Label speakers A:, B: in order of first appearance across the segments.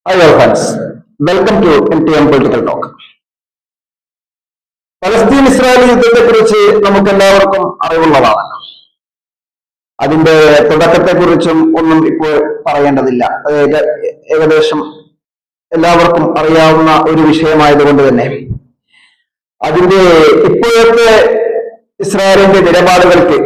A: Hi all friends, welcome to MTM Political Talk. Palestine Israel യുദ്ധത്തെക്കുറിച്ച് നമുക്ക് എല്ലാവർക്കും അറിവുള്ളതാണ്. അതിന്റെ തുടക്കത്തെക്കുറിച്ചും ഒന്നും ഇപ്പോൾ പറയേണ്ടതില്ല. ഏകദേശം എല്ലാവർക്കും അറിയാവുന്ന ഒരു വിഷയമായതുകൊണ്ട് തന്നെ അതിന്റെ ഇപ്പോഴത്തെ ഇസ്രായേലിന്റെ നിലപാടുകൾക്ക്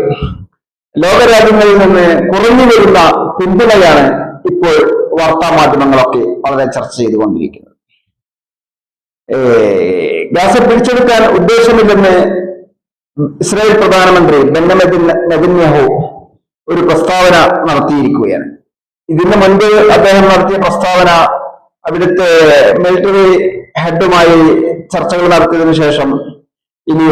A: ലോകരാജ്യങ്ങളിൽ നിന്ന് കുറഞ്ഞു വരുന്ന പിന്തുണയാണ് ഇപ്പോൾ വാർത്താ മാധ്യമങ്ങളൊക്കെ വളരെ ചർച്ച ചെയ്തുകൊണ്ടിരിക്കുന്നത്. ഗാസ പിടിച്ചെടുക്കാൻ ഉദ്ദേശമില്ലെന്ന് ഇസ്രായേൽ പ്രധാനമന്ത്രി ബെന്യാമിൻ നെതന്യാഹു ഒരു പ്രസ്താവന നടത്തിയിരിക്കുകയാണ്. ഇതിനു മുൻപ് അദ്ദേഹം നടത്തിയ പ്രസ്താവന അവിടുത്തെ മിലിറ്ററി ഹെഡുമായി ചർച്ചകൾ നടത്തിയതിനു ശേഷം ഇനി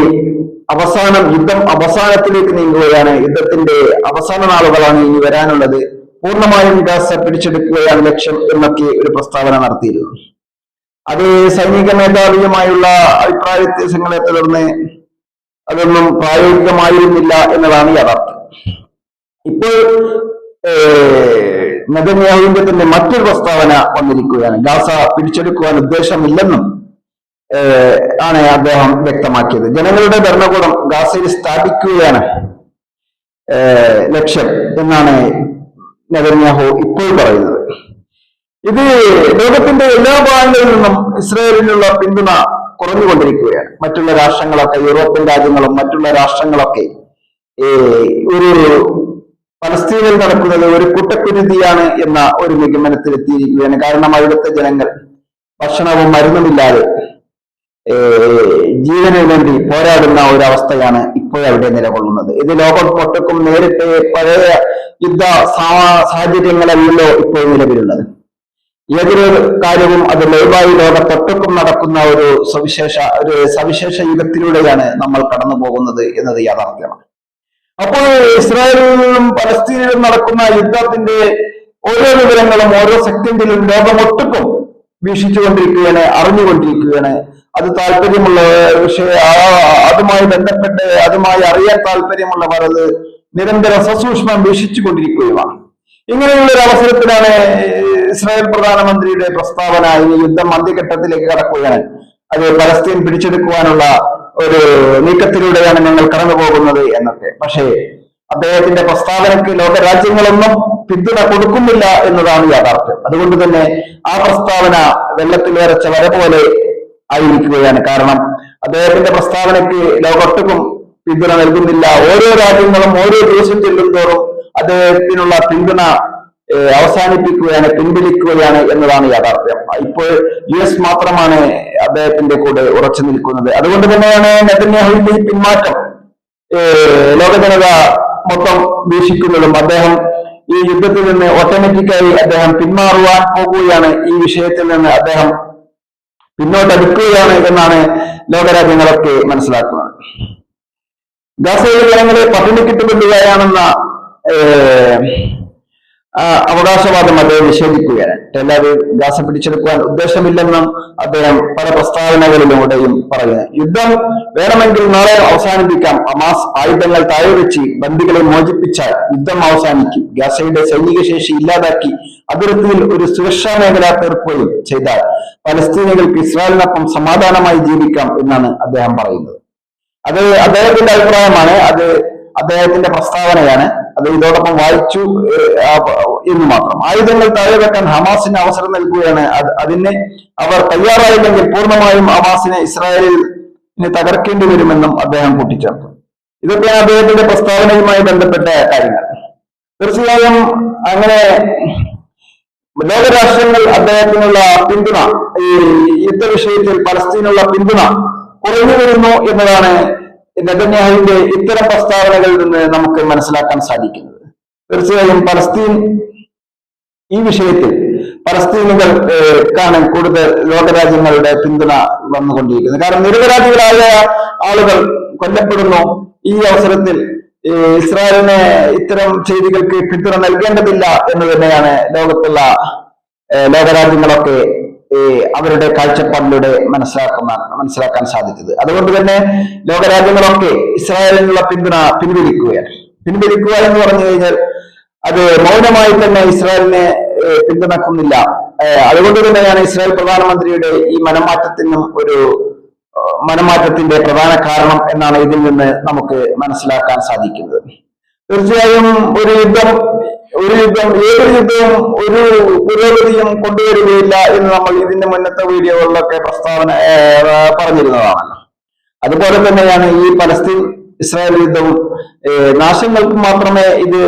A: യുദ്ധം അവസാനത്തിലേക്ക് നീങ്ങുകയാണ്, യുദ്ധത്തിന്റെ അവസാന നാളുകളാണ് ഇനി വരാനുള്ളത്, പൂർണ്ണമായും ഗാസ പിടിച്ചെടുക്കുകയാണ് ലക്ഷ്യം എന്നൊക്കെ ഒരു പ്രസ്താവന നടത്തിയിരുന്നു. അത് സൈനിക മേധാവിയുമായുള്ള അഭിപ്രായ വ്യത്യാസങ്ങളെ തുടർന്ന് അതൊന്നും പ്രായോഗികമായിരുന്നില്ല എന്നതാണ് യാഥാർത്ഥ്യം. ഇപ്പോൾ നെതന്യാഹുവിന്റെ തന്നെ മറ്റൊരു പ്രസ്താവന വന്നിരിക്കുകയാണ്. ഗാസ പിടിച്ചെടുക്കുവാൻ ഉദ്ദേശമില്ലെന്നും ആണ് അദ്ദേഹം വ്യക്തമാക്കിയത്. ജനങ്ങളുടെ ഭരണകൂടം ഗാസയിൽ സ്ഥാപിക്കുകയാണ് ലക്ഷ്യം എന്നാണ് നെതന്യാഹു ഇപ്പോൾ പറയുന്നത്. ഇത് ലോകത്തിന്റെ എല്ലാ ഭാഗങ്ങളിൽ നിന്നും ഇസ്രായേലിനുള്ള പിന്തുണ കുറഞ്ഞുകൊണ്ടിരിക്കുകയാണ്. മറ്റുള്ള രാഷ്ട്രങ്ങളൊക്കെ, യൂറോപ്യൻ രാജ്യങ്ങളും മറ്റുള്ള രാഷ്ട്രങ്ങളൊക്കെ ഒരു പലസ്തീനിൽ നടക്കുന്നത് ഒരു കൂട്ടക്കുരുതിയാണ് എന്ന ഒരു നിഗമനത്തിലെത്തിയിരിക്കുകയാണ്. കാരണം അവിടുത്തെ ജനങ്ങൾ ഭക്ഷണവും മരുന്നുമില്ലാതെ ജീവന് വേണ്ടി പോരാടുന്ന ഒരവസ്ഥയാണ് ഇപ്പോഴവിടെ നിലകൊള്ളുന്നത്. ഇത് ലോകം ഒട്ടുക്കും നേരിട്ട് പഴയ യുദ്ധ സാഹചര്യങ്ങളല്ലല്ലോ ഇപ്പോൾ നിലവിലുള്ളത്. ഏതൊരു കാര്യവും അത് ലൈവായി ലോകത്തൊട്ടുക്കും നടക്കുന്ന ഒരു സവിശേഷ യുഗത്തിലൂടെയാണ് നമ്മൾ കടന്നു പോകുന്നത് എന്നത് യാഥാർത്ഥ്യമാണ്. അപ്പോൾ ഇസ്രായേലിലും പലസ്തീനിലും നടക്കുന്ന യുദ്ധത്തിന്റെ ഓരോ വിവരങ്ങളും ഓരോ സെക്കൻഡിലും ലോകമൊട്ടുക്കും വീക്ഷിച്ചുകൊണ്ടിരിക്കുകയാണ്, അറിഞ്ഞുകൊണ്ടിരിക്കുകയാണ്. അത് താല്പര്യമുള്ള അതുമായി ബന്ധപ്പെട്ട് അതുമായി അറിയാൻ താല്പര്യമുള്ളവർ അത് നിരന്തരം സസൂക്ഷ്മം വീക്ഷിച്ചുകൊണ്ടിരിക്കുകയാണ്. ഇങ്ങനെയുള്ള ഒരു അവസരത്തിലാണ് ഇസ്രായേൽ പ്രധാനമന്ത്രിയുടെ പ്രസ്താവന ഇനി യുദ്ധം അന്ത്യഘട്ടത്തിലേക്ക് കടക്കുകയാണ്, അത് പലസ്തീൻ പിടിച്ചെടുക്കുവാനുള്ള ഒരു നീക്കത്തിലൂടെയാണ് ഞങ്ങൾ കടന്നു പോകുന്നത് എന്നൊക്കെ. പക്ഷേ അദ്ദേഹത്തിന്റെ പ്രസ്താവനയ്ക്ക് ലോകരാജ്യങ്ങളൊന്നും പിന്തുണ കൊടുക്കുന്നില്ല എന്നതാണ് യാഥാർത്ഥ്യം. അതുകൊണ്ട് തന്നെ ആ പ്രസ്താവന വെള്ളത്തിൽ വരച്ച വര പോലെ ആയിരിക്കുകയാണ്. കാരണം അദ്ദേഹത്തിന്റെ പ്രസ്താവനയ്ക്ക് ലോകത്തൊട്ടും പിന്തുണ നൽകുന്നില്ല. ഓരോ രാജ്യങ്ങളും ഓരോ ദിവസം ചെല്ലുന്തോറും അദ്ദേഹത്തിനുള്ള പിന്തുണ അവസാനിപ്പിക്കുകയാണ്, പിൻവലിക്കുകയാണ് എന്നതാണ് യാഥാർത്ഥ്യം. ഇപ്പോൾ US മാത്രമാണ് അദ്ദേഹത്തിന്റെ കൂടെ ഉറച്ചു നിൽക്കുന്നത്. അതുകൊണ്ട് തന്നെയാണ് നെതന്യാഹുവിന്റെ ഈ പിന്മാറ്റം ലോക ജനത മൊത്തം വീക്ഷിക്കുന്നതും. അദ്ദേഹം ഈ യുദ്ധത്തിൽ നിന്ന് ഓട്ടോമാറ്റിക്കായി അദ്ദേഹം പിന്മാറുവാൻ പോകുകയാണ്, ഈ വിഷയത്തിൽ നിന്ന് അദ്ദേഹം പിന്നോട്ടടിക്കുകയാണ് എന്നാണ് ലോകരാജ്യങ്ങളൊക്കെ മനസ്സിലാക്കുന്നത്. ഗാസയിലെ ജനങ്ങളെ പട്ടിണിക്കിട്ടുകൊള്ളുകയാണെന്ന അവകാശവാദം അദ്ദേഹം നിഷേധിക്കുകയാണ്. ടെൽ-അവീവ് ഗാസ പിടിച്ചെടുക്കുവാൻ ഉദ്ദേശമില്ലെന്നും അദ്ദേഹം പല പ്രസ്താവനകളിലൂടെയും പറയുന്നു. യുദ്ധം വേണമെങ്കിൽ നാളെ അവസാനിപ്പിക്കാം, ഹമാസ് ആയുധങ്ങൾ താഴെവെച്ച് ബന്ദികളെ മോചിപ്പിച്ചാൽ യുദ്ധം അവസാനിക്കും, ഗാസയുടെ സൈനിക ശേഷി ഇല്ലാതാക്കി അതിർത്തിയിൽ ഒരു സുരക്ഷാ മേഖല തീർക്കുകയും ചെയ്താൽ പലസ്തീനികൾക്ക് ഇസ്രായേലിനൊപ്പം സമാധാനമായി ജീവിക്കാം എന്നാണ് അദ്ദേഹം പറയുന്നത്. അത് അദ്ദേഹത്തിന്റെ അഭിപ്രായമാണ്, അത് അദ്ദേഹത്തിന്റെ പ്രസ്താവനയാണ്. അത് ഇതോടൊപ്പം വായിച്ചു എന്ന് മാത്രം. ആയുധങ്ങൾ താഴെ വെക്കാൻ ഹമാസിന് അവസരം നൽകുകയാണ്. അതിന് അവർ തയ്യാറായില്ലെങ്കിൽ പൂർണ്ണമായും ഹമാസിനെ ഇസ്രായേലിനെ തകർക്കേണ്ടി വരുമെന്നും അദ്ദേഹം കൂട്ടിച്ചേർത്തു. ഇതൊക്കെയാണ് അദ്ദേഹത്തിന്റെ പ്രസ്താവനയുമായി ബന്ധപ്പെട്ട കാര്യങ്ങൾ. തീർച്ചയായും അങ്ങനെ ലോകരാഷ്ട്രങ്ങൾ അദ്ദേഹത്തിനുള്ള പിന്തുണ, ഈ യുദ്ധ വിഷയത്തിൽ പലസ്തീനുള്ള പിന്തുണ കുറഞ്ഞു വരുന്നു എന്നതാണ് നെതന്യാഹുവിന്റെ ഇത്തരം പ്രസ്താവനകളിൽ നിന്ന് നമുക്ക് മനസ്സിലാക്കാൻ സാധിക്കുന്നത്. തീർച്ചയായും പലസ്തീൻ ഈ വിഷയത്തിൽ പലസ്തീനുകൾ കാണാൻ കൂടുതൽ ലോകരാജ്യങ്ങളുടെ പിന്തുണ വന്നുകൊണ്ടിരിക്കുന്നത്. കാരണം നിരപരാധികളായ ആളുകൾ കൊല്ലപ്പെടുന്നു. ഈ അവസരത്തിൽ ഇസ്രായേലിന് ഇത്തരം ചെയ്തികൾക്ക് പിന്തുണ നൽകേണ്ടതില്ല എന്ന് തന്നെയാണ് ലോകരാജ്യങ്ങളൊക്കെ അവരുടെ കാഴ്ചപ്പാടിലൂടെ മനസ്സിലാക്കാൻ സാധിച്ചത്. അതുകൊണ്ട് തന്നെ ലോകരാജ്യങ്ങളൊക്കെ ഇസ്രായേലിനുള്ള പിന്തുണ പിൻവലിക്കുക എന്ന് പറഞ്ഞു കഴിഞ്ഞാൽ അത് മൗനമായി തന്നെ ഇസ്രായേലിനെ പിന്തുണക്കുന്നില്ല, അതുകൊണ്ട് തന്നെയാണ് ഇസ്രായേൽ പ്രധാനമന്ത്രിയുടെ ഈ മനംമാറ്റത്തിന്റെ പ്രധാന കാരണം എന്നാണ് ഇതിൽ നിന്ന് നമുക്ക് മനസ്സിലാക്കാൻ സാധിക്കുന്നത്. തീർച്ചയായും ഏതൊരു യുദ്ധവും ഒരു പുരോഗതിയും കൊണ്ടുവരികയില്ല എന്ന് നമ്മൾ ഇതിന്റെ മുന്നത്തെ വീഡിയോകളിലൊക്കെ പറഞ്ഞിരുന്നതാണല്ലോ. അതുപോലെ തന്നെയാണ് ഈ പലസ്തീൻ ഇസ്രായേൽ യുദ്ധവും നാശങ്ങൾക്ക് മാത്രമേ ഇത്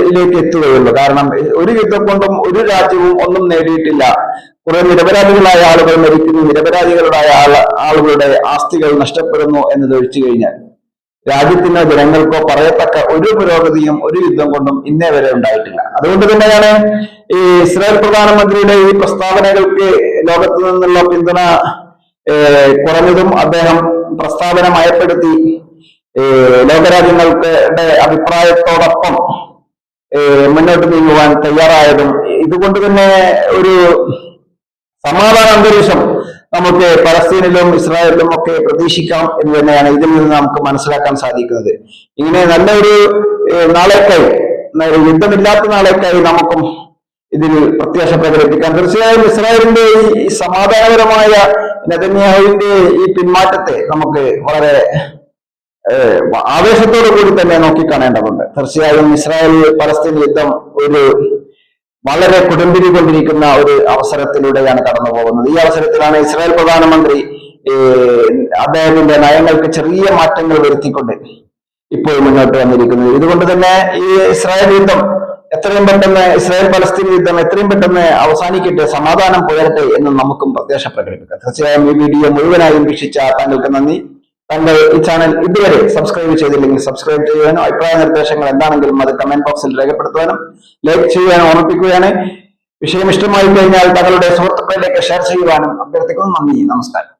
A: ഇതിലേക്ക് എത്തുകയുള്ളൂ. കാരണം ഒരു യുദ്ധം കൊണ്ടും ഒരു രാജ്യവും ഒന്നും നേടിയിട്ടില്ല. കുറെ നിരപരാധികളായ ആളുകൾ മരിക്കുന്നു, നിരപരാധികളായ ആളുകളുടെ ആസ്തികൾ നഷ്ടപ്പെടുന്നു എന്നത് ഒഴിച്ചു കഴിഞ്ഞാൽ രാജ്യത്തിനോ ജനങ്ങൾക്കോ പറയത്തക്ക ഒരു പുരോഗതിയും ഒരു യുദ്ധം കൊണ്ടും ഇന്നേ വരെ ഉണ്ടായിട്ടില്ല. അതുകൊണ്ട് തന്നെയാണ് ഈ ഇസ്രായേൽ പ്രധാനമന്ത്രിയുടെ ഈ പ്രസ്താവനകൾക്ക് ലോകത്തു നിന്നുള്ള പിന്തുണ കുറഞ്ഞതും അദ്ദേഹം പ്രസ്താവന മയപ്പെടുത്തി ലോകരാജ്യങ്ങളുടെ അഭിപ്രായത്തോടൊപ്പം മുന്നോട്ട് നീങ്ങുവാൻ തയ്യാറായതും ഇതുകൊണ്ട് തന്നെ ഒരു സമാധാന അന്തരീക്ഷം നമുക്ക് പലസ്തീനിലും ഇസ്രായേലിലും ഒക്കെ പ്രതീക്ഷിക്കാം എന്ന് തന്നെയാണ് ഇതിൽ നിന്ന് നമുക്ക് മനസ്സിലാക്കാൻ സാധിക്കുന്നത്. ഇങ്ങനെ നല്ലൊരു നാളേക്കായി, യുദ്ധമില്ലാത്ത നാളേക്കായി നമുക്കും ഇതിൽ പ്രത്യാശ പ്രകടിപ്പിക്കാം. തീർച്ചയായും ഇസ്രായേലിന്റെ ഈ സമാധാനപരമായ നെതന്യാഹുവിന്റെ ഈ പിന്മാറ്റത്തെ നമുക്ക് വളരെ ആവേശത്തോടു കൂടി തന്നെ നോക്കിക്കാണേണ്ടതുണ്ട്. തീർച്ചയായും ഇസ്രായേൽ പലസ്തീൻ യുദ്ധം വളരെ കൊടുമ്പിരി കൊണ്ടിരിക്കുന്ന ഒരു അവസരത്തിലൂടെയാണ് കടന്നു പോകുന്നത്. ഈ അവസരത്തിലാണ് ഇസ്രായേൽ പ്രധാനമന്ത്രി അദ്ദേഹത്തിന്റെ നയങ്ങൾക്ക് ചെറിയ മാറ്റങ്ങൾ വരുത്തിക്കൊണ്ട് ഇപ്പോൾ മുന്നോട്ട് വന്നിരിക്കുന്നത്. ഇതുകൊണ്ട് തന്നെ ഈ ഇസ്രായേൽ യുദ്ധം എത്രയും പെട്ടെന്ന്, ഇസ്രായേൽ പലസ്തീൻ യുദ്ധം എത്രയും പെട്ടെന്ന് അവസാനിക്കട്ടെ, സമാധാനം പുലരട്ടെ എന്ന് നമുക്കും പ്രത്യാശ പ്രകടിപ്പിക്കാം. തീർച്ചയായും ഈ വീഡിയോ മുഴുവനായും വീക്ഷിച്ച താങ്കൾക്ക് നന്ദി. താങ്കൾ ഈ ചാനൽ ഇതുവരെ സബ്സ്ക്രൈബ് ചെയ്തില്ലെങ്കിൽ സബ്സ്ക്രൈബ് ചെയ്യുവാനും അഭിപ്രായ നിർദ്ദേശങ്ങൾ എന്താണെങ്കിലും അത് കമന്റ് ബോക്സിൽ രേഖപ്പെടുത്തുവാനും ലൈക്ക് ചെയ്യാനും ഓർമ്മിപ്പിക്കുകയാണ്. വിഷയം ഇഷ്ടമായി കഴിഞ്ഞാൽ തങ്ങളുടെ സുഹൃത്തുക്കളിലേക്ക് ഷെയർ ചെയ്യുവാനും അഭ്യർത്ഥിക്കുന്നു. നന്ദി, നമസ്കാരം.